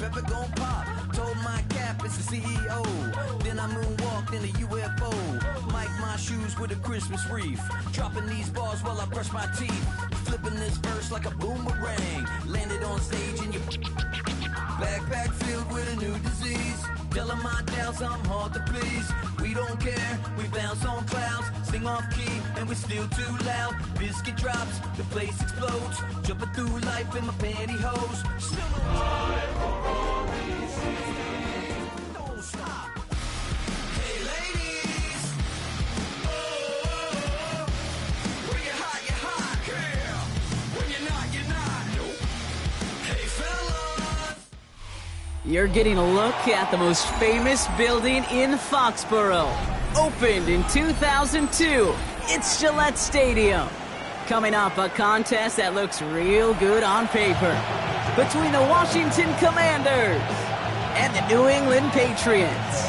ever gon' pop. Told my cap it's the CEO. Then I moonwalked in a UFO. Mike my shoes with a Christmas wreath. Dropping these bars while I brush my teeth. Flipping this verse like a boomerang. Landed on stage in your backpack filled with a new disease. Telling my doubts I'm hard to please. We don't care, we bounce on clouds. Sing off key and we're still too loud. Biscuit drops, the place explodes. Jumping through life in my pantyhose. Still don't stop. Hey ladies, oh, when you're hot, yeah. When you're not, nope. Hey fellas. You're getting a look at the most famous building in Foxborough. Opened in 2002, it's Gillette Stadium. Coming up, a contest that looks real good on paper between the Washington Commanders and the New England Patriots.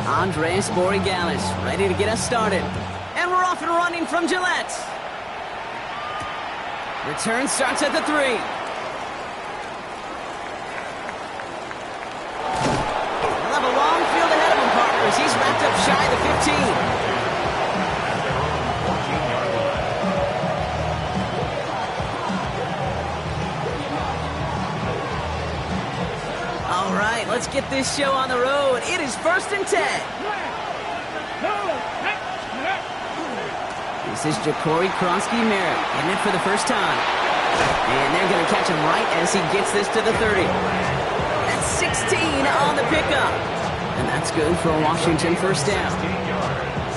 Andres Borregales ready to get us started. And we're off and running from Gillette. Return starts at the 3. He'll have a long field ahead of him, partners. He's wrapped up shy of the 15. All right, let's get this show on the road. It is 1st and 10. This is Jacory Krosky-Merritt getting it for the first time. And they're going to catch him right as he gets this to the 30. That's 16 on the pickup. And that's good for a Washington first down.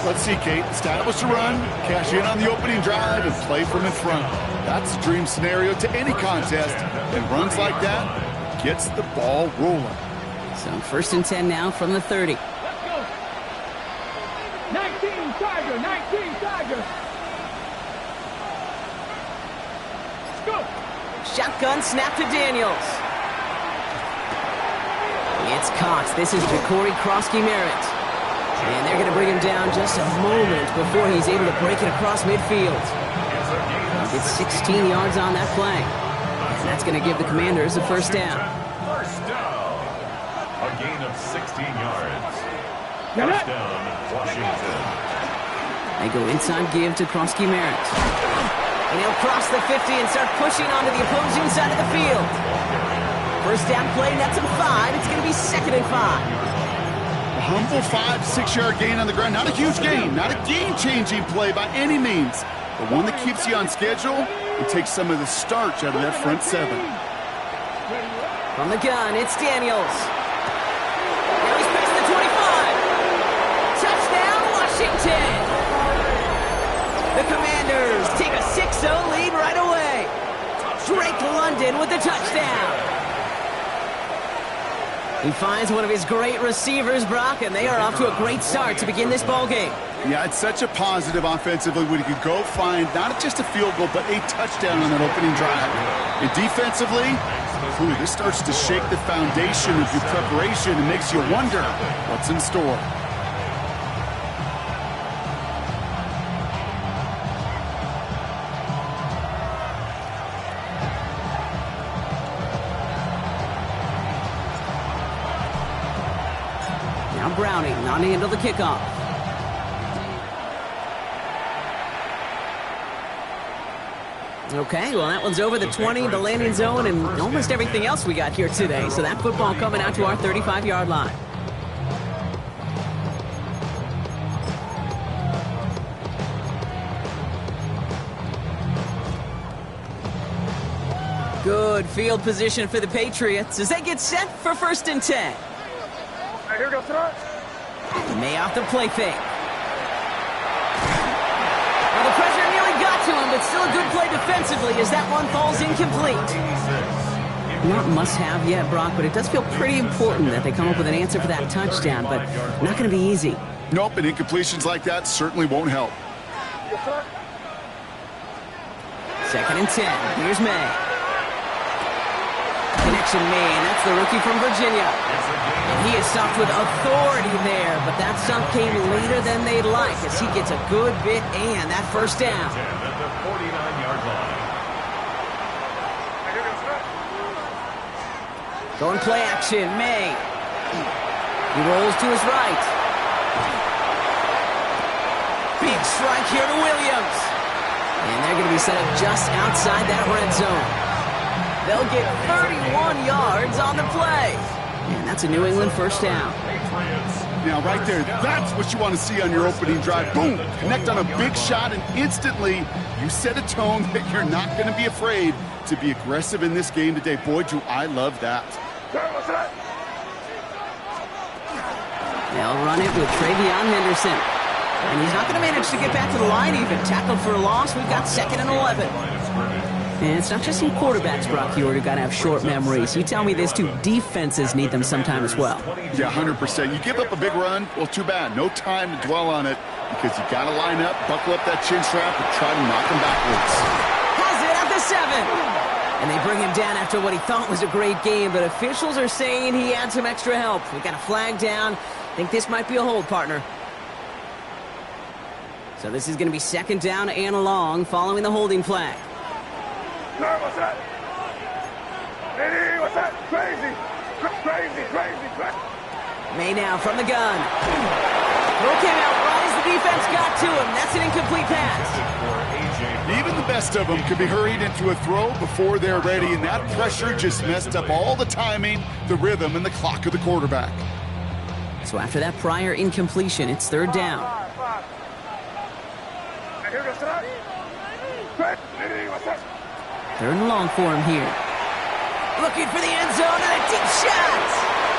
Let's see, Kate. Establish a run, cash in on the opening drive, and play from in front. That's a dream scenario to any contest. And runs like that gets the ball rolling. So 1st and 10 now from the 30. Let's go. 19 Tiger, 19 Tiger. Let's go. Shotgun snap to Daniels. It's caught. This is Jacory Krosky-Merritt. And they're going to bring him down just a moment before he's able to break it across midfield. He gets 16 yards on that play. And that's going to give the Commanders a first down. First down. A gain of 16 yards. First down, Washington. They go inside give to Krosky-Merritt. And he'll cross the 50 and start pushing onto the opposing side of the field. First down play, that's him 5. It's going to be 2nd and 5. A humble 5-6 yard gain on the ground. Not a huge gain, not a game-changing play by any means, but one that keeps you on schedule and takes some of the starch out of that front 7. From the gun, it's Daniels. Now he's past the 25. Touchdown, Washington. The Commanders take a 6-0 lead right away. Drake London with the touchdown. He finds one of his great receivers, Brock, and they are off to a great start to begin this ball game. Yeah, it's such a positive offensively when you could go find not just a field goal, but a touchdown on that opening drive. And defensively, this starts to shake the foundation of your preparation and makes you wonder what's in store. Now Browning on to handle the kickoff. Okay, well, that one's over the 20, the landing zone, and almost everything else we got here today. So that football coming out to our 35-yard line. Good field position for the Patriots as they get set for 1st and 10. All right, here we go, throw. May off the play fake. Well, the pressure nearly got to him, but still a good play defensively as that one falls incomplete. Not must-have yet, Brock, but it does feel pretty important that they come up with an answer for that touchdown, but not going to be easy. Nope, and incompletions like that certainly won't help. Second and 10. Here's May. Connection made. That's the rookie from Virginia. And he is stopped with authority there, but that stop came later than they'd like as he gets a good bit and that first down. At the 49-yard line. Going play action, May. He rolls to his right. Big strike here to Williams. And they're going to be set up just outside that red zone. They'll get 31 yards on the play. And that's a New England first down. Now, right there, that's what you want to see on your opening drive. Boom! Connect on a big shot, and instantly you set a tone that you're not going to be afraid to be aggressive in this game today. Boy, do I love that. They'll run it with Travion Henderson. And he's not going to manage to get back to the line even. Tackled for a loss. We've got 2nd and 11. And it's not just in quarterbacks, Brock, you got to have short memories. You tell me this too, defenses need them sometime as well. Yeah, 100%. You give up a big run, well, too bad. No time to dwell on it because you got to line up, buckle up that chin strap, and try to knock them backwards. Has it at the 7. And they bring him down after what he thought was a great game, but officials are saying he had some extra help. We got a flag down. I think this might be a hold, partner. So this is going to be 2nd down and long following the holding flag. What's that? Eddie, what's that? Crazy. May now from the gun. Throw came out right as the defense got to him. That's an incomplete pass. Even the best of them could be hurried into a throw before they're ready, and that pressure just messed up all the timing, the rhythm, and the clock of the quarterback. So after that prior incompletion, it's 3rd down. Third and long for him here. Looking for the end zone and a deep shot.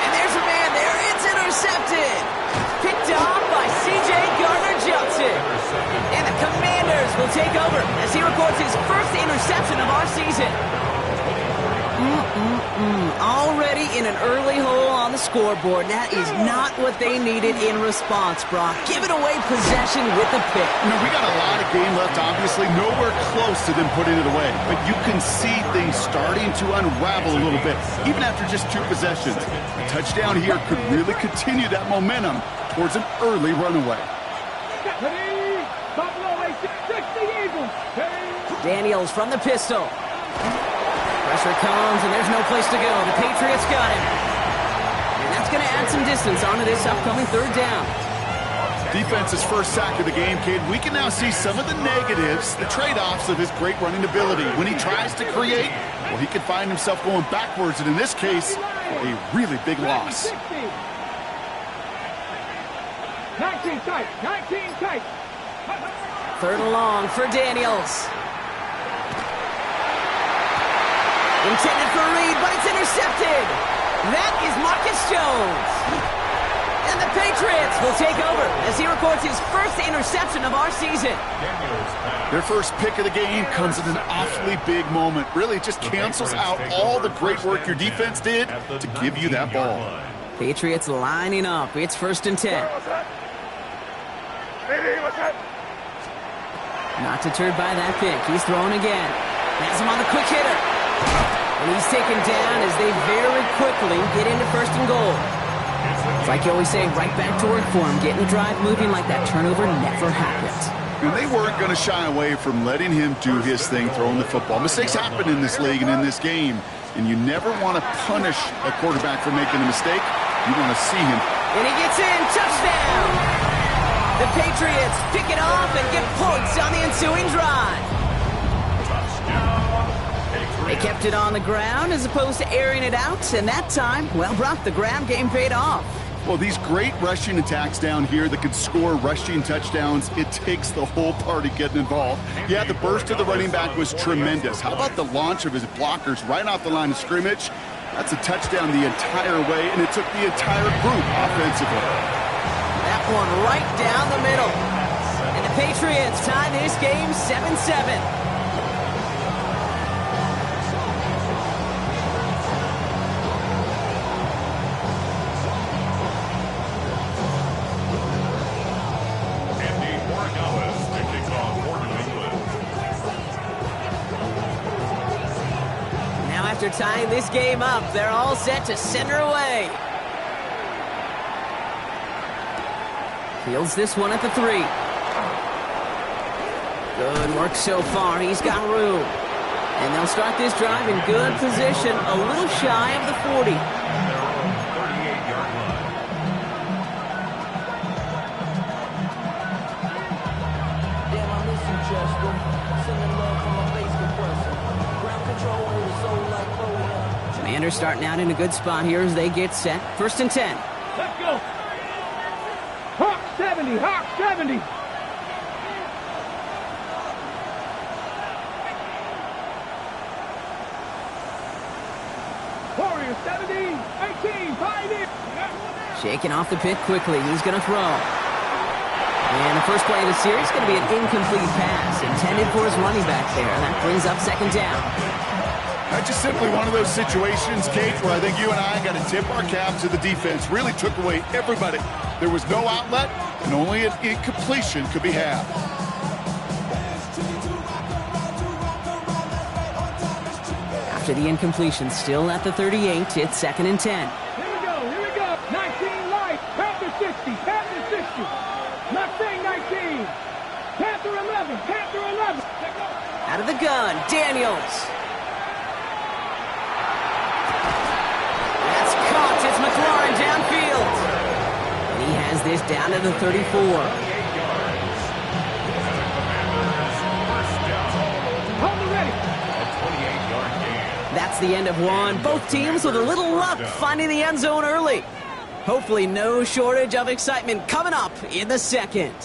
And there's a man there. It's intercepted. Picked off by C.J. Gardner-Johnson. And the Commanders will take over as he records his first interception of our season. Already in an early hole on the scoreboard. That is not what they needed in response, Brock. Giving away possession with the pick. We got a lot of game left, obviously. Nowhere close to them putting it away. But you can see things starting to unravel a little bit, even after just 2 possessions. A touchdown here could really continue that momentum towards an early runaway. Daniels from the pistol. Pressure comes, and there's no place to go. The Patriots got him. And that's going to add some distance onto this upcoming 3rd down. Defense's first sack of the game, kid. We can now see some of the negatives, the trade-offs of his great running ability. When he tries to create, well, he can find himself going backwards, and in this case, a really big loss. 19 tight. 3rd and long for Daniels. Intended for a read, but it's intercepted. That is Marcus Jones. And the Patriots will take over as he records his first interception of our season. Their first pick of the game comes at an awfully big moment. Really, it just cancels out all the great work your defense did to give you that ball. Patriots lining up. It's 1st and 10. Not deterred by that pick. He's throwing again. Has him on the quick hitter. And he's taken down as they very quickly get into 1st and goal. It's like you always say, right back to work for him. Getting the drive moving like that turnover never happened. And they weren't going to shy away from letting him do his thing, throwing the football. Mistakes happen in this league and in this game. And you never want to punish a quarterback for making a mistake. You want to see him. And he gets in. Touchdown! The Patriots pick it off and get points on the ensuing drive. They kept it on the ground as opposed to airing it out, and that time, well, Brock, the ground game paid off. Well, these great rushing attacks down here that could score rushing touchdowns, it takes the whole party getting involved. Yeah, the burst of the running back was tremendous. How about the launch of his blockers right off the line of scrimmage? That's a touchdown the entire way, and it took the entire group offensively. That one right down the middle. And the Patriots tie this game 7-7. after tying this game up, they're all set to send her away. Fields this one at the 3. Good work so far. He's got room. And they'll start this drive in good position, a little shy of the 40. 38-yard line. Damn, I miss you, Chester. Sending love from my bass compressor. Ground control with a soul like Chloe. Commanders starting out in a good spot here as they get set. 1st and 10. Let's go. Hawk 70, Hawk 70. Warrior 70, 18, Pioneer. Shaking off the pit quickly. He's going to throw. And the first play of the series is going to be an incomplete pass intended for his running back there. And that brings up 2nd down. That's just simply one of those situations, Kate, where I think you and I got to tip our cap to the defense. Really took away everybody. There was no outlet, and only an incompletion could be had. After the incompletion, still at the 38, it's 2nd and 10. Here we go. 19 light, Panther 60, Panther 60. Mustang 19, Panther 11, Panther 11. Out of the gun, Daniels. That's caught. It's McLaurin downfield. And he has this down to the 34. 8 yards. First down. Hold it ready. A 28-yard gain. That's the end of one. Both teams with a little luck finding the end zone early. Hopefully no shortage of excitement coming up in the second.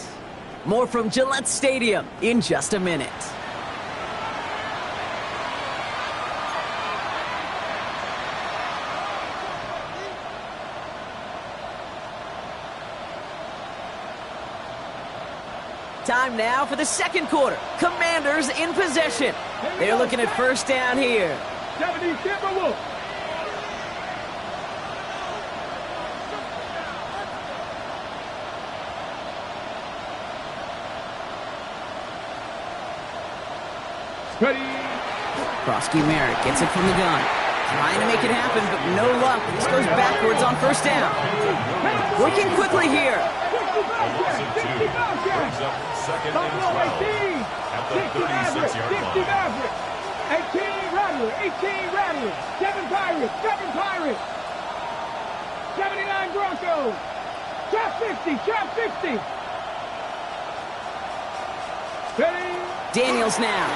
More from Gillette Stadium in just a minute. Time now for the second quarter. Commanders in possession. They're looking at 1st down here. 70 Timberwolves. Ready. Krosky Merritt gets it from the gun. Trying to make it happen, but no luck. This goes backwards on 1st down. Working quickly here. Brings up 2nd and 12 at the 36-yard line. 18 Rattler, 18 Rattler, 7 Pirates, 7 Pirates, 79 Broncos, Trap 60, Trap 60. Ready? Daniels now.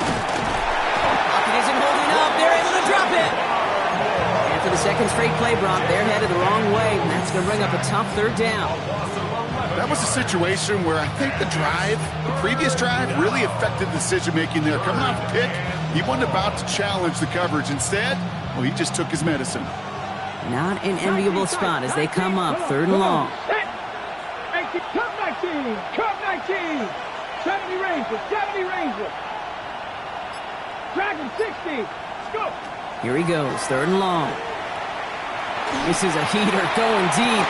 Pocket isn't holding up. They're able to drop it. And for the second straight play, Brock, they're headed the wrong way, and that's going to bring up a tough 3rd down. That was a situation where I think the previous drive, really affected decision-making there. Coming off the pick, he wasn't about to challenge the coverage. Instead, well, he just took his medicine. Not an enviable spot as they come up 3rd and long. Cup 19, Cup 19, 70 Rangers, 70 Rangers. Dragon 60, go. Here he goes, 3rd and long. This is a heater going deep.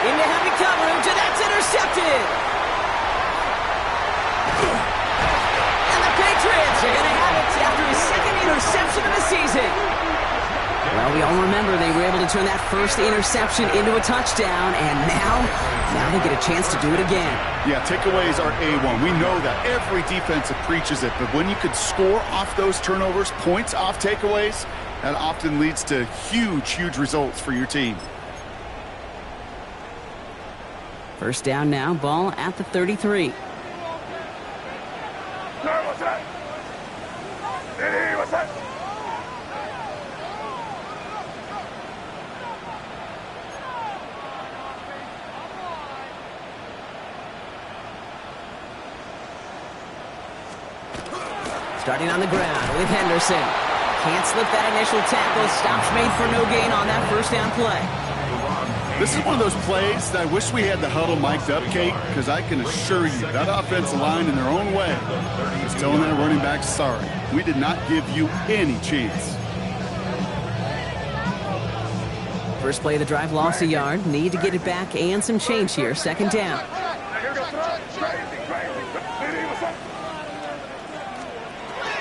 Into heavy coverage, and that's intercepted. And the Patriots are going to have it after his 2nd interception of the season. Well, we all remember they were able to turn that first interception into a touchdown, and now they get a chance to do it again. Yeah, takeaways are A1. We know that. Every defense preaches it, but when you could score off those turnovers, points off takeaways, that often leads to huge results for your team. 1st down now, ball at the 33. Sir, what's that? Hey, what's that? Starting on the ground with Henderson. Can't slip that initial tackle. Stops made for no gain on that 1st down play. This is one of those plays that I wish we had the huddle mic'd up, Kate, because I can assure you that offensive line in their own way is telling that running back, sorry, we did not give you any chance. First play of the drive, lost a yard. Need to get it back and some change here. 2nd down.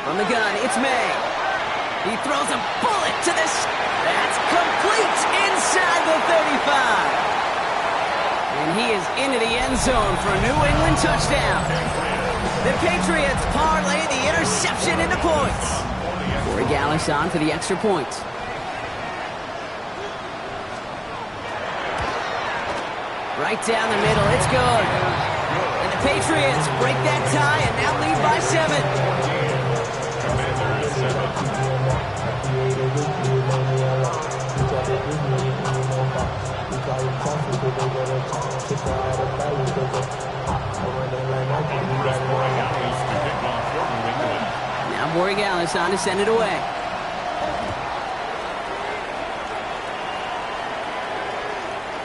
From the gun, it's May. He throws a bullet to this. That's complete inside the 35. And he is into the end zone for a New England touchdown. The Patriots parlay the interception into points. Corey Gallis on for the extra point. Right down the middle, it's good. And the Patriots break that tie and now lead by 7. Now Borregales on to send it away.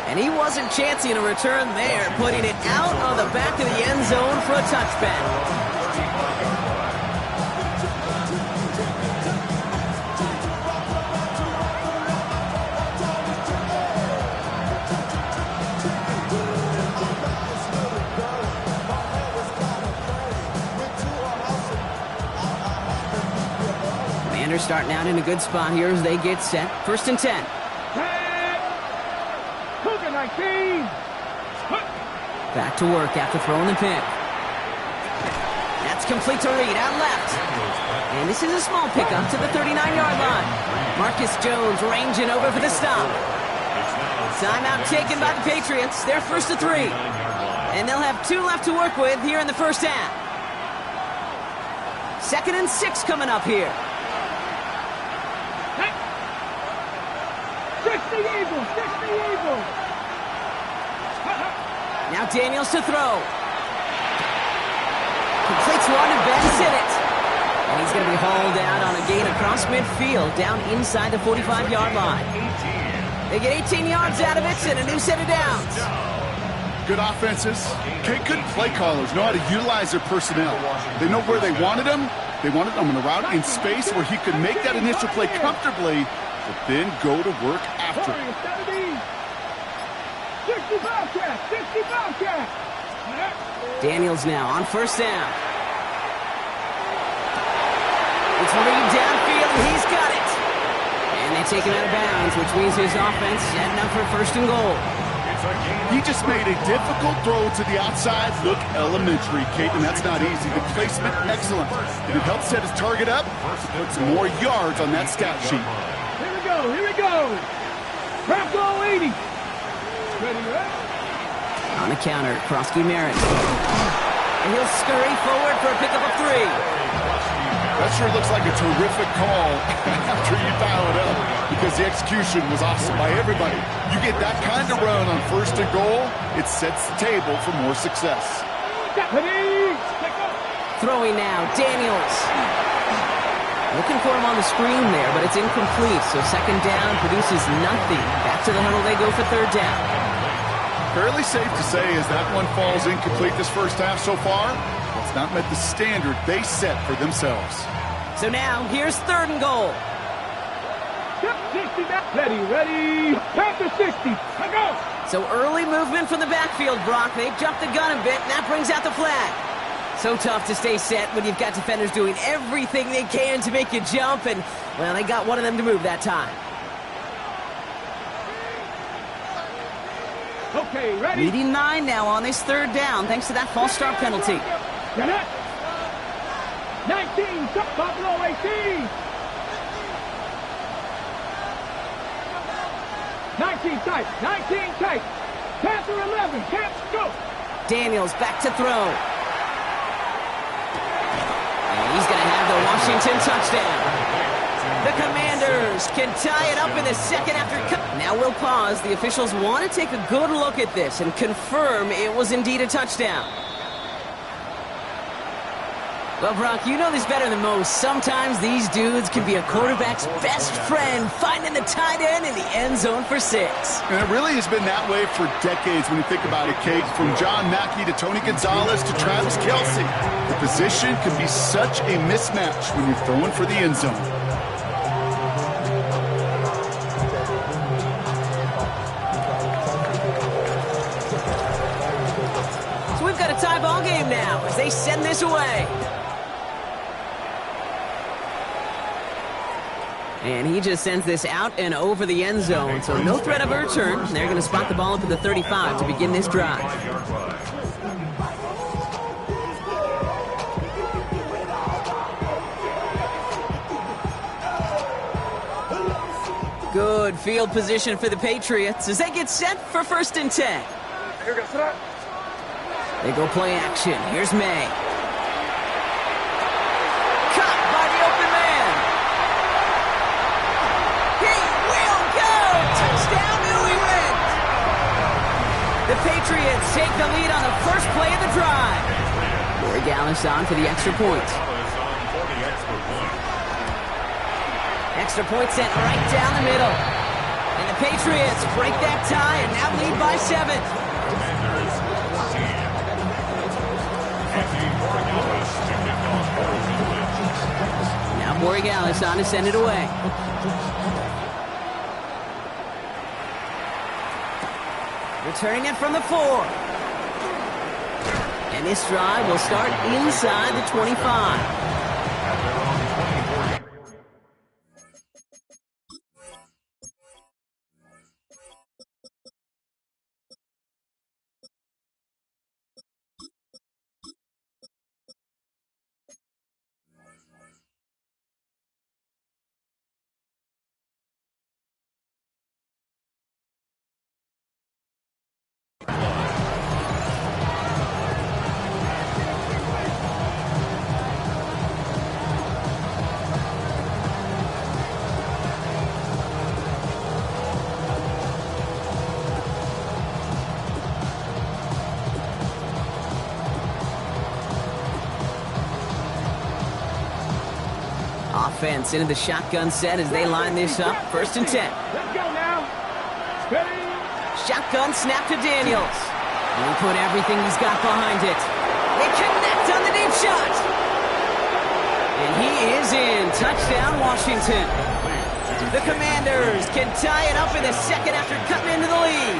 And he wasn't chancing a return there, putting it out on the back of the end zone for a touchback. Commanders starting out in a good spot here as they get set. 1st and 10. Back to work after throwing the pick. That's complete to Reed out left. And this is a small pickup to the 39-yard line. Marcus Jones ranging over for the stop. Timeout taken by the Patriots. They're 1st and 3. And they'll have 2 left to work with here in the first half. 2nd and 6 coming up here. 60 Eagles. Now Daniels to throw. Completes one and Ben Sinnott. And he's going to be hauled down on a gain across midfield, down inside the 45-yard line. They get 18 yards out of it and a new set of downs. Good offenses. Good play callers know how to utilize their personnel. They know where they wanted them. They wanted them in a route in space where he could make that initial play comfortably, but then go to work after. 60 Bobcat. Daniels now on 1st down. It's Reed downfield, and he's got it. And they take him out of bounds, which means his offense setting up for 1st and goal. He just made a difficult throw to the outside look elementary, Kate, and that's not easy. The placement, excellent. And it helps set his target up to put some more yards on that stat sheet. Here we go. Bronco 80. Ready? On the counter, Krosky Merritt. And he'll scurry forward for a pickup of 3. That sure looks like a terrific call after you dial it up, because the execution was awesome by everybody. You get that kind of run on 1st and goal, it sets the table for more success. Throwing now, Daniels. Looking for him on the screen there, but it's incomplete, so 2nd down produces nothing. Back to the huddle they go for 3rd down. Fairly safe to say as that one falls incomplete this first half so far, it's not met the standard they set for themselves. So now, here's 3rd and goal. Ready. Panther 60. Go. So early movement from the backfield, Brock. They jumped the gun a bit, and that brings out the flag. So tough to stay set when you've got defenders doing everything they can to make you jump, and, well, they got one of them to move that time. Okay, ready? Leading 9 now on this 3rd down, thanks to that false start penalty. 19, Buffalo 18. 19 tight. Panther 11, can't go. Daniels back to throw. And he's going to have the Washington touchdown. The Commanders can tie it up in the 2nd after. Now we'll pause. The officials want to take a good look at this and confirm it was indeed a touchdown. Well, Brock, you know this better than most. Sometimes these dudes can be a quarterback's best friend, finding the tight end in the end zone for 6. And it really has been that way for decades when you think about it, Kate. From John Mackey to Tony Gonzalez to Travis Kelce. The position can be such a mismatch when you're throwing for the end zone. So we've got a tie ball game now as they send this away. And he just sends this out and over the end zone, so no threat of a return. They're going to spot the ball up at the 35 to begin this drive. Good field position for the Patriots as they get set for 1st and 10. They go play action. Here's May. Caught by the open man. He will go! Touchdown, New England! The Patriots take the lead on the first play of the drive. Corey Gallis on for the extra point. Extra point sent right down the middle. And the Patriots break that tie and now lead by 7. Now Borregales on to send it away. Returning it from the 4. And this drive will start inside the 25. Offense into the shotgun set as they line this up. 1st and 10. Let's go now. Ready? Shotgun snap to Daniels. And he put everything he's got behind it. They connect on the deep shot. And he is in. Touchdown, Washington. The Commanders can tie it up in the second after cutting into the lead.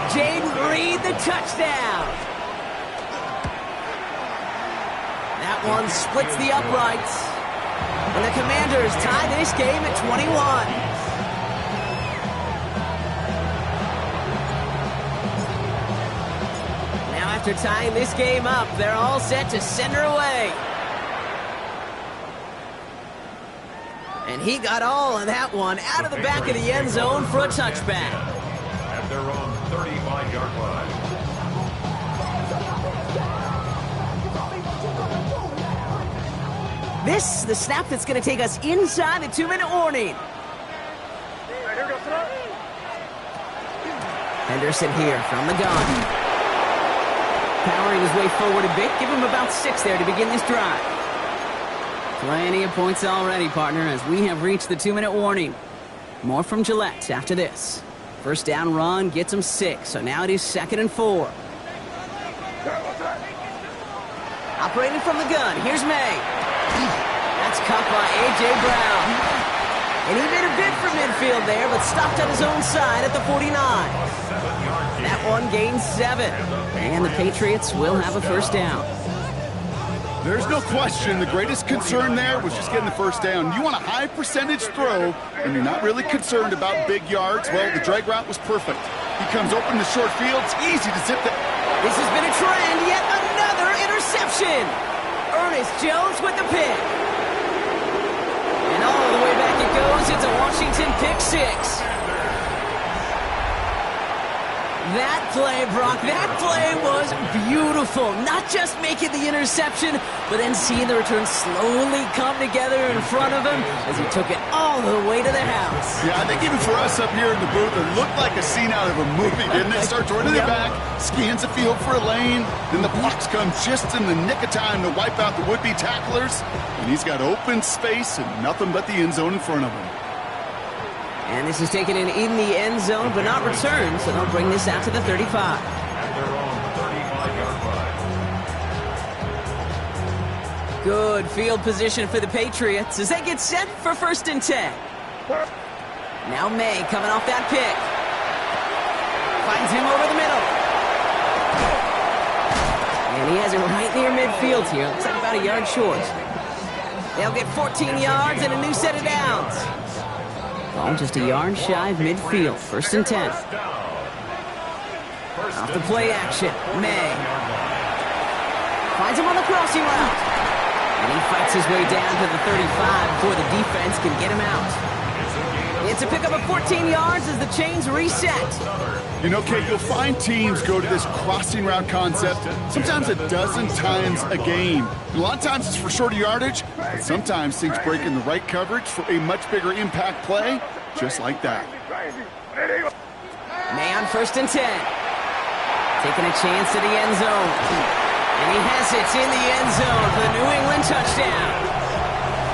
Jaden Reed, the touchdown. That one splits the uprights. And the Commanders tie this game at 21. Now after tying this game up, they're all set to send her away. And he got all of that one out of the back of the end zone for a touchback. At their own 35-yard line. This, the snap that's going to take us inside the 2-minute warning. Henderson here from the gun. Powering his way forward a bit. Give him about 6 there to begin this drive. Plenty of points already, partner, as we have reached the 2-minute warning. More from Gillette after this. First down run gets him 6, so now it is 2nd and 4. Operating from the gun, here's May. That's caught by A.J. Brown. And he made a bid for midfield there, but stopped on his own side at the 49. That one gains 7. And the Patriots will have a first down. There's no question the greatest concern there was just getting the first down. You want a high percentage throw, and you're not really concerned about big yards. Well, the drag route was perfect. He comes open the short field. It's easy to zip that. This has been a trend. Yet another interception. Ernest Jones with the pick. And all the way back it goes. It's a Washington pick 6. That play, Brock, that play was beautiful. Not just making the interception, but then seeing the return slowly come together in front of him as he took it all the way to the house. Yeah, I think even for us up here in the booth, it looked like a scene out of a movie, didn't it? Starts running it back, scans the field for a lane, then the blocks come just in the nick of time to wipe out the would-be tacklers, and he's got open space and nothing but the end zone in front of him. And this is taken in the end zone, but not returned, so they'll bring this out to the 35. At their own 35-yard line. Good field position for the Patriots as they get set for 1st and 10. Now May coming off that pick. Finds him over the middle. And he has it right near midfield here. Looks like about a yard short. They'll get 14 yards and a new set of downs. Ball just a yard shy of midfield. 1st and 10. Off the play action. May finds him on the crossing route. And he fights his way down to the 35 before the defense can get him out. It's a pickup of 14 yards as the chains reset. You know, Kate, you'll find teams go to this crossing route concept sometimes a dozen times a game. And a lot of times it's for shorter yardage, but sometimes things break in the right coverage for a much bigger impact play, just like that. May on 1st and 10. Taking a chance to the end zone. And he has it in the end zone for the New England touchdown.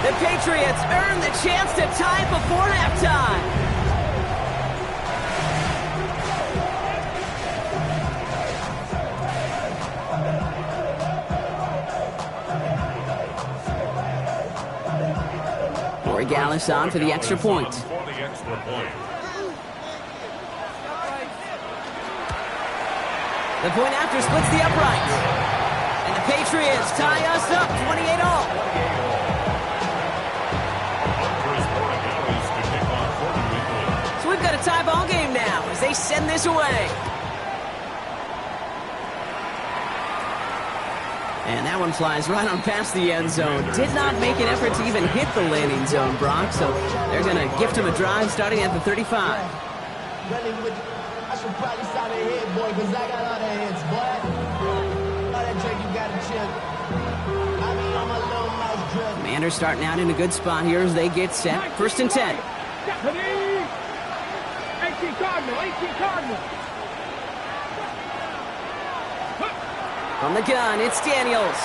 The Patriots earn the chance to tie before halftime. Corey Gallis on for the extra point. The point after splits the uprights. And the Patriots tie us up 28-all. So we've got a tie ball game now as they send this away. And that one flies right on past the end zone. Did not make an effort to even hit the landing zone, Brock. So they're going to gift him a drive starting at the 35. I should probably sign a head, boy, because I got all the heads, boy. All that drink you got to chip. I mean, on my little mouse drip. Commanders starting out in a good spot here as they get set. 1st and 10. 18 Cardinal. From the gun, it's Daniels.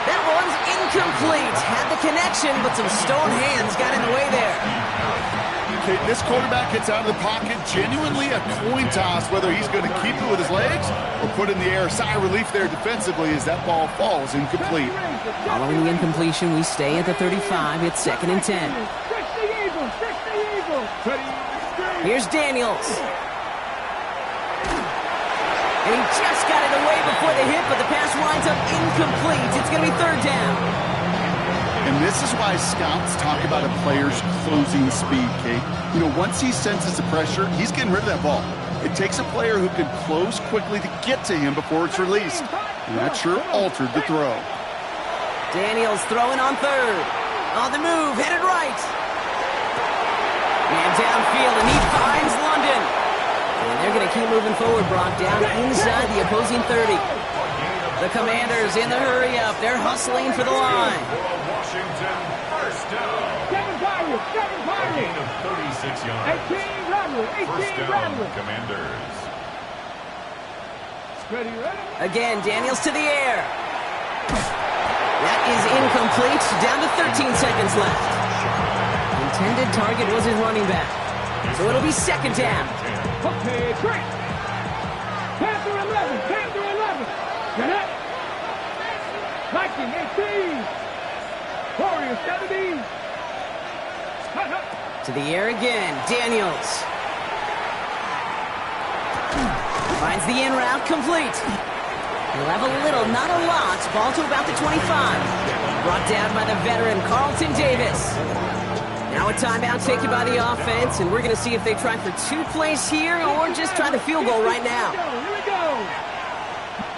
That one's incomplete. Had the connection, but some stone hands got in the way there. Okay, this quarterback gets out of the pocket, genuinely a coin toss, whether he's going to keep it with his legs or put in the air. Sigh of relief there defensively as that ball falls incomplete. Following the incompletion, we stay at the 35. It's 2nd and 10. Here's Daniels. And he just got it away before the hit, but the pass winds up incomplete. It's going to be 3rd down. And this is why scouts talk about a player's closing speed, Kate. You know, once he senses the pressure, he's getting rid of that ball. It takes a player who can close quickly to get to him before it's released. And that sure altered the throw. Daniels throwing on 3rd. On the move, headed right. And downfield, and he finds London. And they're going to keep moving forward, Brock, down inside the opposing 30. The Commanders in the hurry-up. They're hustling for the line. Washington, 1st down. 7 Pirates. Gain of 36 yards. 18 Rattler. 1st down, Commanders. Ready. Again, Daniels to the air. That is incomplete. Down to 13 seconds left. Intended target was his running back. So it'll be 2nd down. Okay, great. Panther 11. Get up. Viking 18. Warriors 70. To the air again, Daniels. Finds the in route complete. He'll have a little, not a lot. Ball to about the 25. Brought down by the veteran Carlton Davis. Now a timeout taken by the offense, and we're going to see if they try for 2 plays here or just try the field goal right now. Here we go.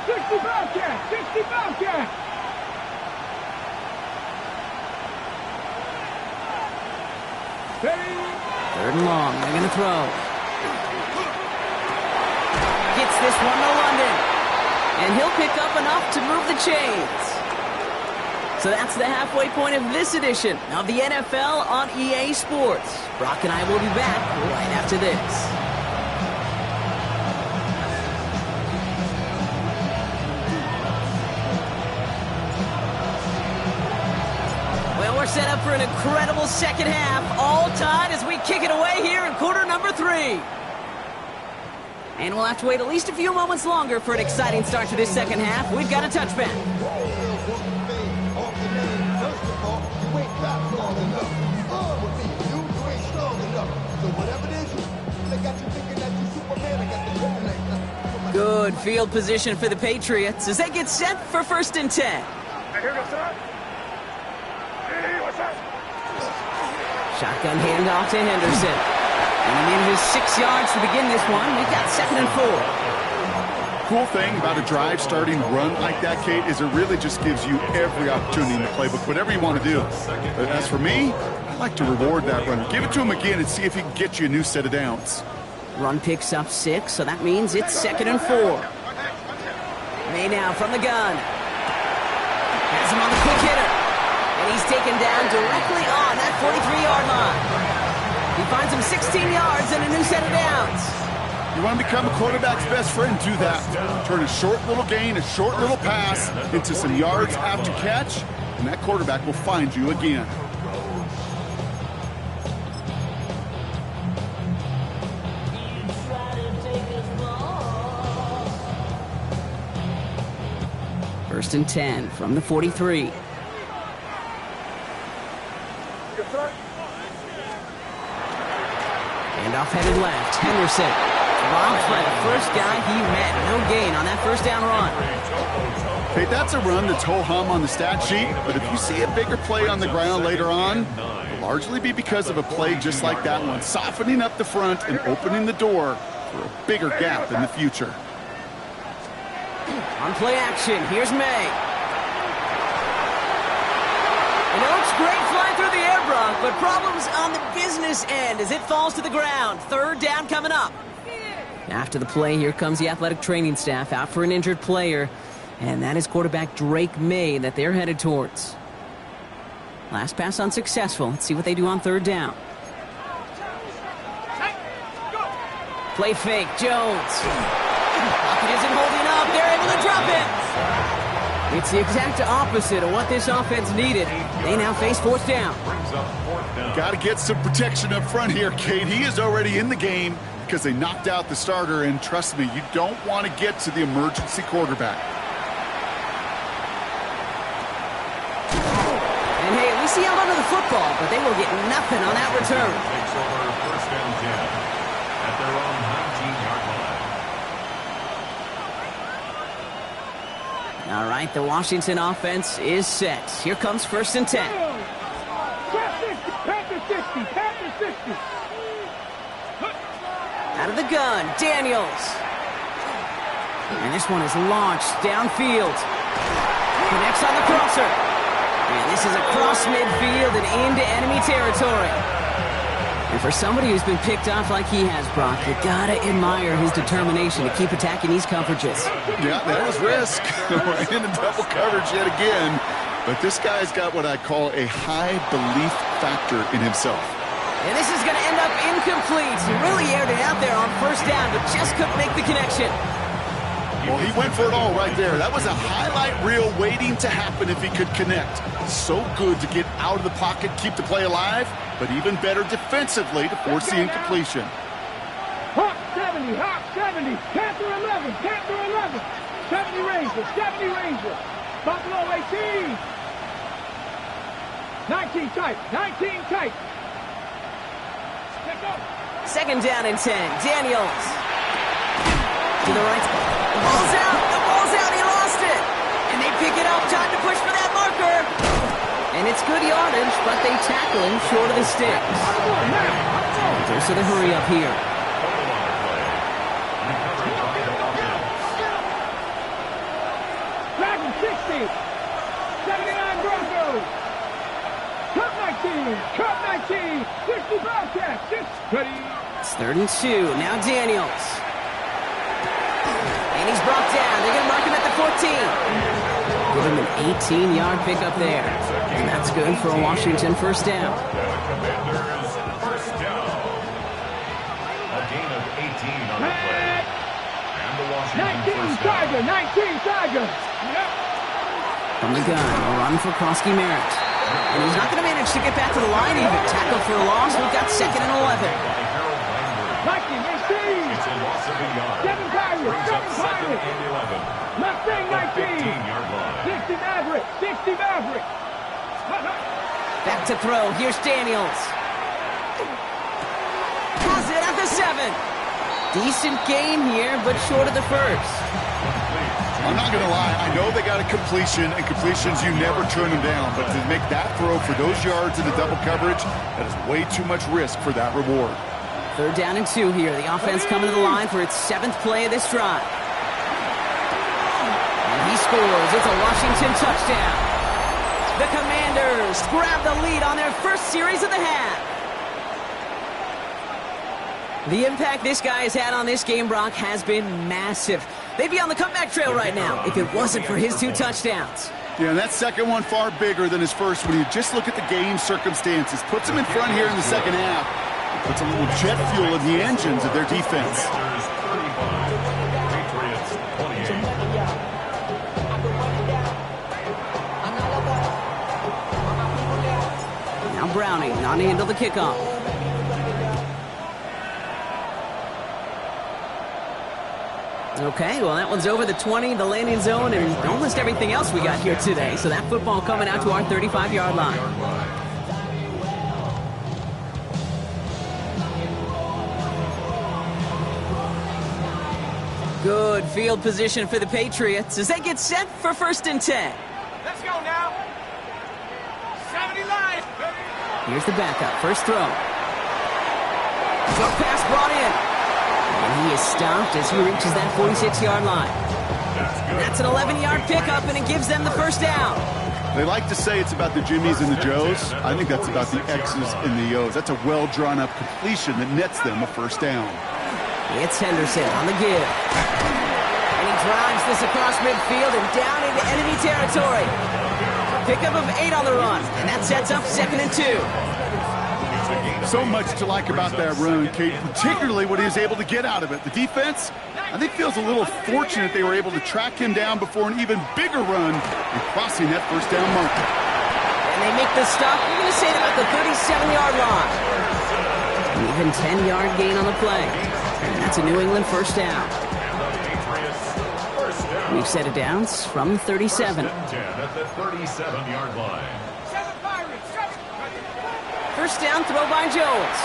60 Bobcat. 60 Bobcat. Ready. 3rd and long. They're going to throw. Gets this one to London. And he'll pick up enough to move the chains. So that's the halfway point of this edition of the NFL on EA Sports. Brock and I will be back right after this. Well, we're set up for an incredible second half. All tied as we kick it away here in quarter number 3. And we'll have to wait at least a few moments longer for an exciting start to this second half. We've got a touchback. Good field position for the Patriots as they get set for 1st and 10. Here we go, sir. Shotgun handoff to Henderson. And he manages 6 yards to begin this one. We've got 2nd and 4. Cool thing about a drive starting run like that, Kate, is it really just gives you every opportunity in the playbook, whatever you want to do. But as for me, I like to reward that runner. Give it to him again and see if he can get you a new set of downs. Run picks up 6, so that means it's 2nd and 4. May now from the gun. Has him on the quick hitter. And he's taken down directly on that 43-yard line. He finds him 16 yards and a new set of downs. You want to become a quarterback's best friend? Do that. Turn a short little gain, a short little pass into some yards after catch, and that quarterback will find you again. First and 10 from the 43. Handoff headed left. Henderson robbed by the first guy he met. No gain on that first down run. Hey, that's a run that's ho-hum on the stat sheet, but if you see a bigger play on the ground later on, it'll largely be because of a play just like that one, softening up the front and opening the door for a bigger gap in the future. On play action, here's May. And it looks great flying through the air, Brock, but problems on the business end as it falls to the ground. 3rd down coming up. After the play, here comes the athletic training staff out for an injured player, and that is quarterback Drake May that they're headed towards. Last pass unsuccessful. Let's see what they do on 3rd down. Play fake, Jones. Pocket isn't holding up. They're able to drop it. It's the exact opposite of what this offense needed. They now face 4th down. Got to get some protection up front here, Kate. He is already in the game because they knocked out the starter, and trust me, you don't want to get to the emergency quarterback. And hey, we see out under the football, but they will get nothing on that return. Takes over 1st and 10 at their own 19-yard line. All right, the Washington offense is set. Here comes 1st and 10. Panther 60, Panther 60. Out of the gun, Daniels. And this one is launched downfield. Connects on the crosser. And this is across midfield and into enemy territory. And for somebody who's been picked off like he has, Brock, you gotta admire his determination to keep attacking these coverages. Yeah, that was risk. We're in a double coverage yet again. But this guy's got what I call a high belief factor in himself. And this is going to end up incomplete. He really aired it out there on 1st down, but just couldn't make the connection. Well, he went for it all right there. That was a highlight reel waiting to happen if he could connect. So good to get out of the pocket, keep the play alive, but even better defensively to force the incompletion. Hawk 70, Hawk 70, Panther 11, Panther 11, 70 Ranger, 70 Ranger, Buffalo 18, 19 tight, 19 tight. 2nd down and 10. Daniels. To the right. The ball's out. The ball's out. He lost it. And they pick it up. Time to push for that marker. And it's good yardage, but they tackle him short of the sticks. There's the hurry up here. Dragon 60, 79 Broncos. Cup 19, Cup 19, 60 Bobcats, 6, ready. It's 3rd and 2. Now Daniels. And he's brought down. They're going to mark him at the 14. Give him an 18-yard pickup there. And that's good for a Washington 1st down. Commanders 1st down. A gain of 18 on the play. And the Washington 19 1st down. Tiger, 19 Tiger. Yep. From the gun, a run for Krosky Merritt. And he's not going to manage to get back to the line even. Tackled for a loss. We've got 2nd and 11. 19, 18. It's a loss of a yard. 7 Pirates, Brings 7 up 2nd Pirates. and 11. Mustang 19. 15-yard line. 60 Maverick, 60 Maverick. Back to throw. Here's Daniels. Has it at the 7. Decent gain here, but short of the first. Complete to I'm not going to lie. I know they got a completion, and completions, you never turn them down. But to make that throw for those yards in the double coverage, that is way too much risk for that reward. 3rd down and 2 here. The offense coming to the line for its 7th play of this drive. And he scores. It's a Washington touchdown. The Commanders grab the lead on their first series of the half. The impact this guy has had on this game, Brock, has been massive. They'd be on the comeback trail right now if it wasn't for his 2 touchdowns. Yeah, and that second one far bigger than his first when you just look at the game circumstances. Puts him in front here in the second half. Puts a little jet fuel in the engines of their defense. Patriots 28. Now Browning on to handle the kickoff. Okay, well, that one's over the 20, the landing zone, and almost everything else we got here today. So that football coming out to our 35-yard line. Good field position for the Patriots as they get set for 1st and 10. Let's go now. 70 line. Here's the backup. First throw. Short pass brought in. And he is stopped as he reaches that 46-yard line. That's an 11-yard pickup, and it gives them the 1st down. They like to say it's about the Jimmies and the Joes. I think that's about the X's and the O's. That's a well-drawn-up completion that nets them a 1st down. It's Henderson on the give. And he drives this across midfield and down into enemy territory. Pickup of 8 on the run, and that sets up 2nd and 2. So much to like about that run, Kate, particularly what he was able to get out of it. The defense, I think, feels a little fortunate they were able to track him down before an even bigger run and crossing that 1st down marker. And they make the stop, we're going to say about the 37-yard line. An even 10-yard gain on the play. And that's a New England 1st down. We've set it down from 37. 10 at the 37-yard line. 1st down throw by Jones.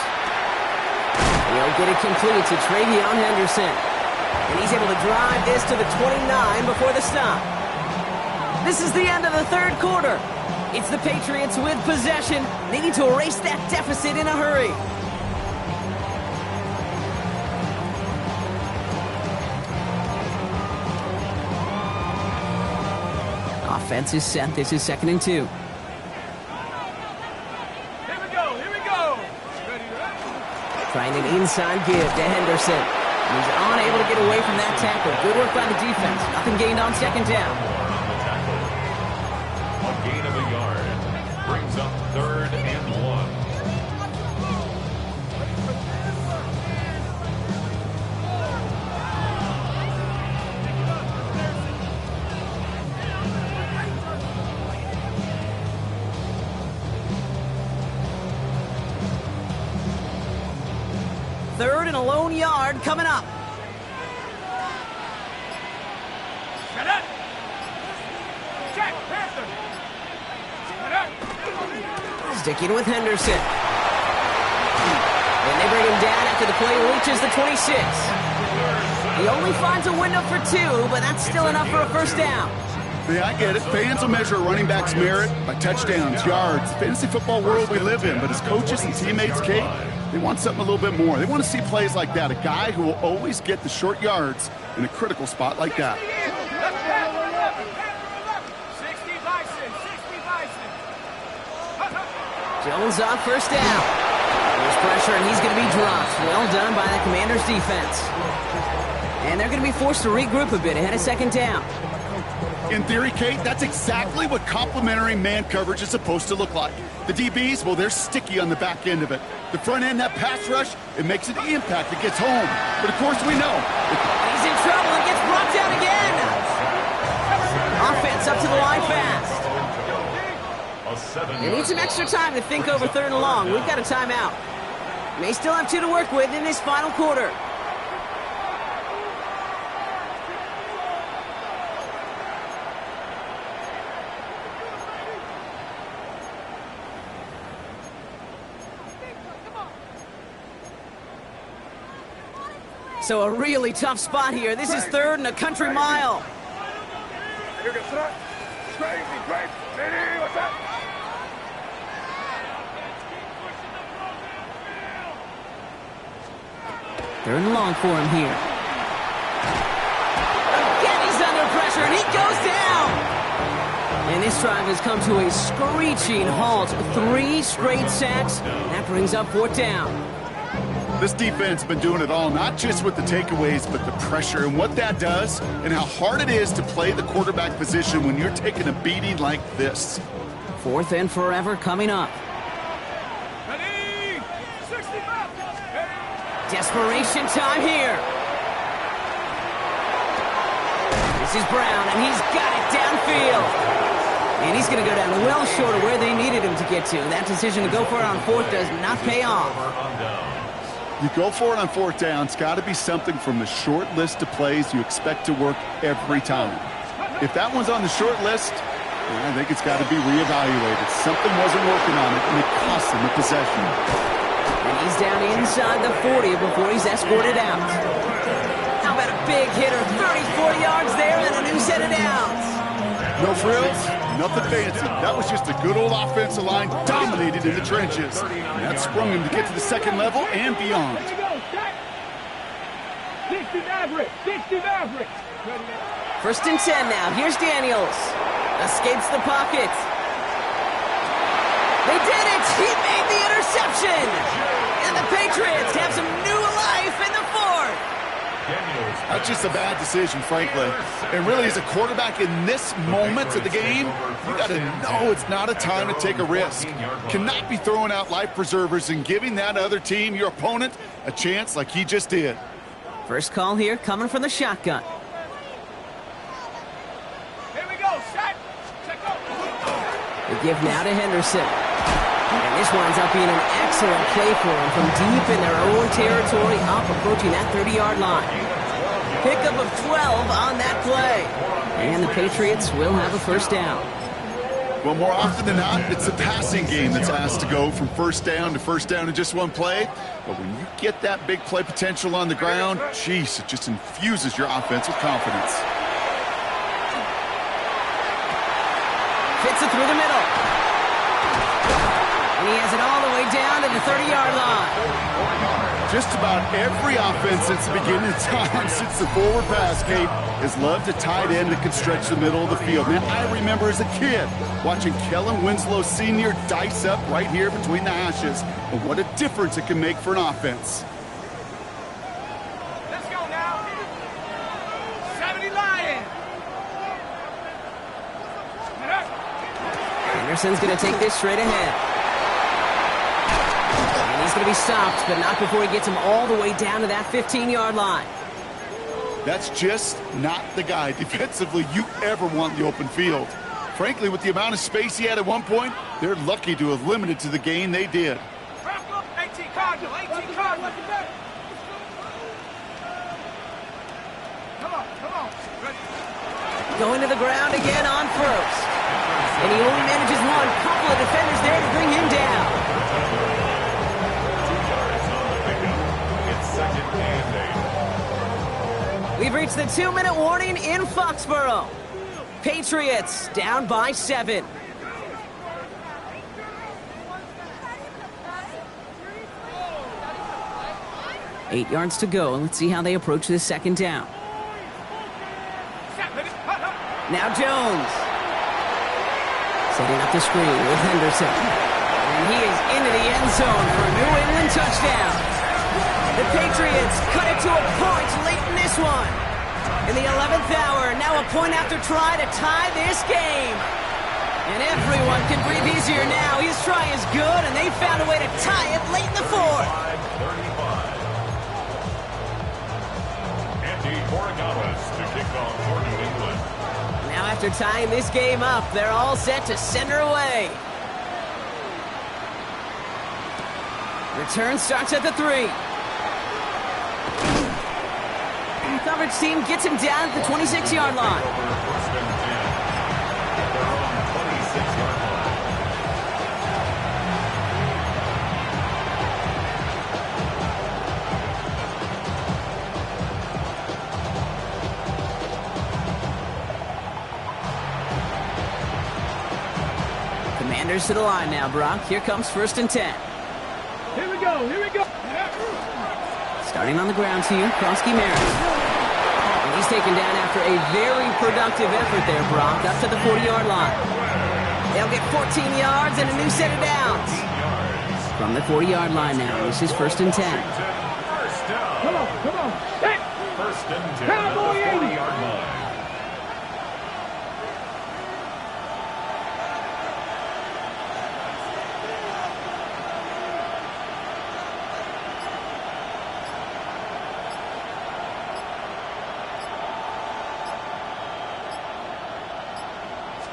He'll get it complete to Travion Henderson. And he's able to drive this to the 29 before the stop. This is the end of the 3rd quarter. It's the Patriots with possession. They need to erase that deficit in a hurry. Offense is set. This is 2nd and 2. Trying an inside give to Henderson. He's unable to get away from that tackle. Good work by the defense. Nothing gained on 2nd down. A gain of a yard brings up 3rd and 1. Third and a lone yard coming up. Shut up. Check, Panther. Shut up. Sticking with Henderson. And they bring him down after the play reaches the 26. He only finds a window for 2, but that's still enough for a 1st down. Yeah, I get it. Fans will measure a running back's merit by touchdowns, yards, fantasy football world we live in. But as coaches and teammates, Kate, they want something a little bit more. They want to see plays like that. A guy who will always get the short yards in a critical spot like that. 60 Bison, 60 Bison. Jones off 1st down. There's pressure, and he's going to be dropped. Well done by the Commanders' defense. And they're going to be forced to regroup a bit ahead of 2nd down. In theory, Kate, that's exactly what complementary man coverage is supposed to look like. The DBs, well, they're sticky on the back end of it. The front end, that pass rush, it makes an impact. It gets home. But, of course, we know. He's in trouble and gets brought down again. Offense up to the line fast. They need some extra time to think over 3rd and long. We've got a timeout. They still have 2 to work with in this final quarter. So a really tough spot here. This is 3rd and a country mile. Third and long for him here. Again, he's under pressure, and he goes down. And this drive has come to a screeching halt. 3 straight sacks. That brings up 4th down. This defense has been doing it all, not just with the takeaways, but the pressure and what that does and how hard it is to play the quarterback position when you're taking a beating like this. 4th and forever coming up. Desperation time here. This is Brown, and he's got it downfield. And he's going to go down well short of where they needed him to get to. That decision to go for it on 4th does not pay off. You go for it on 4th down. It's got to be something from the short list of plays you expect to work every time. If that one's on the short list, I think it's got to be reevaluated. Something wasn't working on it, and it cost him a possession. And he's down inside the 40 before he's escorted out. How about a big hitter? 34 yards there and a new set of downs. No frills, nothing fancy. That was just a good old offensive line dominated in the trenches. And that sprung him to get to the second level and beyond. 60 average, 60 average. 1st and 10 now. Here's Daniels. Escapes the pocket. They did it! He made the interception! And the Patriots have some new life in the 4th. That's just a bad decision, frankly. And really, as a quarterback in this moment of the game, you got to know it's not a time to take a risk. Cannot be throwing out life preservers and giving that other team, your opponent, a chance like he just did. First call here coming from the shotgun. Here we go, set. Check out. The give now to Henderson. And this winds up being an excellent play for him from deep in their own territory, up approaching that 30-yard line. Pickup of 12 on that play. And the Patriots will have a 1st down. Well, more often than not, it's the passing game that's asked to go from 1st down to 1st down in just one play. But when you get that big play potential on the ground, geez, it just infuses your offense with confidence. Fits it through the middle. And he has it all the way down to the 30-yard line. Just about every offense since the beginning of time, since the forward pass, Kate, has loved a tight end that can stretch the middle of the field. Man, I remember as a kid watching Kellen Winslow Sr. dice up right here between the hashes. And what a difference it can make for an offense. Let's go now. 70 Lions. Anderson's going to take this straight ahead. And he's going to be stopped, but not before he gets him all the way down to that 15-yard line. That's just not the guy defensively you ever want in the open field. Frankly, with the amount of space he had at one point, they're lucky to have limited to the gain they did. 18 Cardinal, 18 Cardinal. Come on. Going to the ground again on 1st. And he only manages one. Couple of defenders there to bring him down. We've reached the 2-minute warning in Foxborough. Patriots down by 7. Eight yards to go, and let's see how they approach this 2nd down. Now Jones. Setting up the screen with Henderson. And he is into the end zone for a New England touchdown. The Patriots cut it to a point late in this one. In the 11th hour, now a point after try to tie this game. And everyone can breathe easier now. His try is good, and they found a way to tie it late in the 4th. Andy Borregales to kick off for New England. Now after tying this game up, they're all set to send her away. Return starts at the 3. Coverage team gets him down at the 26-yard line. Defenders to the line now, Brock. Here comes 1st and 10. Here we go. Here we go. Starting on the ground here, Kronsky Merritt. And he's taken down after a very productive effort there, Brock, up to the 40-yard line. They'll get 14 yards and a new set of downs. From the 40-yard line now, this is 1st and 10. Come on, come on. Hey. 1st and 10 Cowboy at the 80. 40-yard line.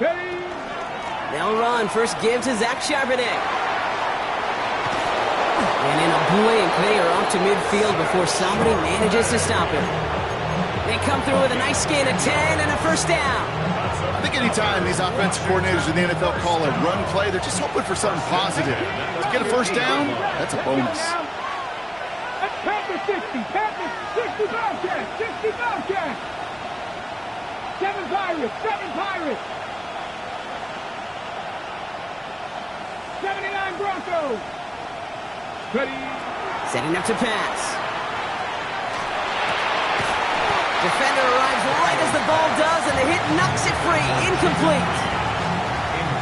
Ready. They'll run. First give to Zach Charbonnet. And in a blink, they are up to midfield before somebody manages to stop him. They come through with a nice gain of 10 and a 1st down. I think anytime these offensive coordinators in the NFL call a run play, they're just hoping for something positive. To get a 1st down, that's a bonus. Panther 60. Panther 60 Bobcats. 60 Bobcats. 7 Pirates. 7 Pirates. 79 Broncos. Ready. Setting up to pass. Defender arrives right as the ball does, and the hit knocks it free. Incomplete.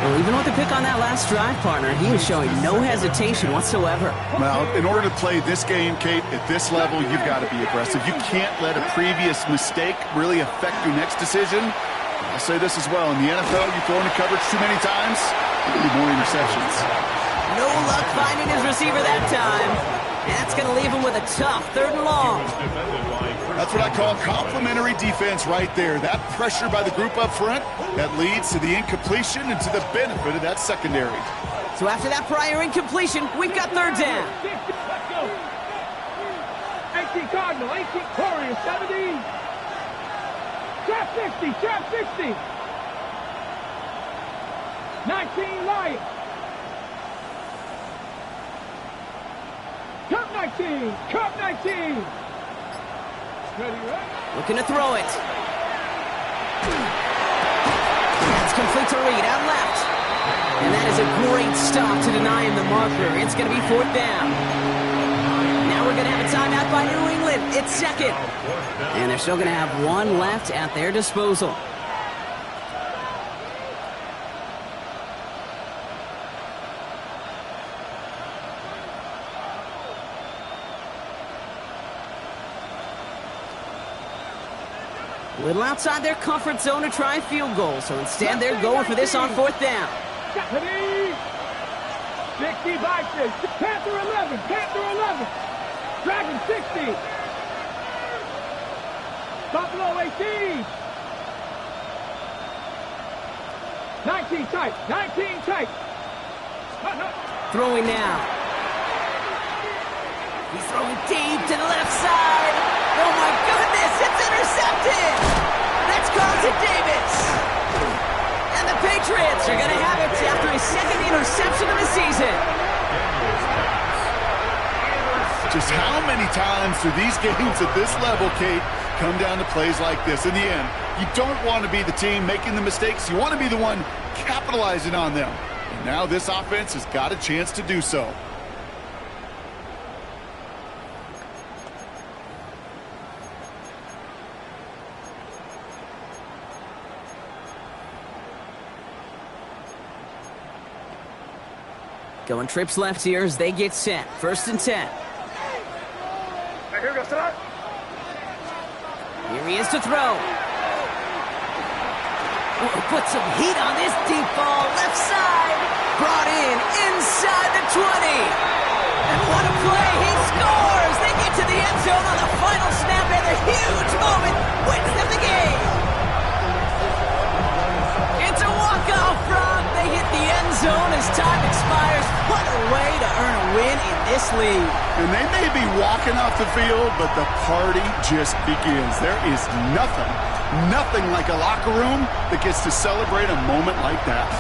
Well, even with the pick on that last drive, partner, he was showing no hesitation whatsoever. Well, in order to play this game, Kate, at this level, you've got to be aggressive. You can't let a previous mistake really affect your next decision. I'll say this as well. In the NFL, you throw into coverage too many times, you'll be more interceptions. No luck finding his receiver that time. And that's going to leave him with a tough 3rd and long. That's what I call complimentary defense right there. That pressure by the group up front, that leads to the incompletion and to the benefit of that secondary. So after that prior incompletion, we've got 3rd down. Let's go. 18 Cardinal. 18 Warriors. 70. Trap 60. Trap 60. 19 Lions. Cup 19! Cup 19! Ready, ready? Looking to throw it. That's complete to Reed, out left. And that is a great stop to deny him the marker. It's going to be 4th down. Now we're going to have a timeout by New England. It's 2nd. And they're still going to have 1 left at their disposal. A little outside their comfort zone to try a field goal, so instead they're going for this on 4th down. 60 Vikings. Panther 11. Panther 11. Dragon 60. Buffalo 18. 19 tight. 19 tight. Throwing now. He's throwing deep to the left side. Oh my goodness, it's intercepted. That's Carlton Davis. And the Patriots are going to have it after his 2nd interception of the season. Just how many times do these games at this level, Kate, come down to plays like this? In the end, you don't want to be the team making the mistakes. You want to be the one capitalizing on them. And now this offense has got a chance to do so. Going trips left here as they get set. 1st and 10. Here we go, start. Here he is to throw. Oh, put some heat on this deep ball. Left side. Brought in inside the 20. And what a play. He scores. They get to the end zone on the final snap, and a huge moment wins them the game. It's a walk-off, Brock. They hit the end zone as time expires. What a way to earn a win in this league. And they may be walking off the field, but the party just begins. There is nothing like a locker room that gets to celebrate a moment like that.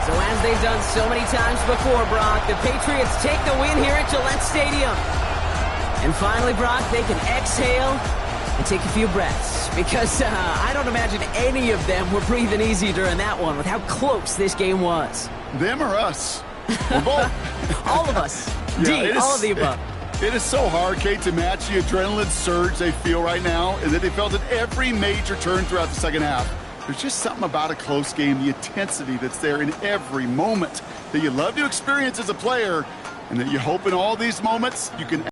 So as they've done so many times before, Brock, the Patriots take the win here at Gillette Stadium. And finally, Brock, they can exhale and take a few breaths. Because I don't imagine any of them were breathing easy during that one with how close this game was. Them or us? We're both. All of us. Yeah, All of the above. It is so hard, Kate, to match the adrenaline surge they feel right now, and that they felt at every major turn throughout the second half. There's just something about a close game, the intensity that's there in every moment that you love to experience as a player, and that you hope in all these moments you can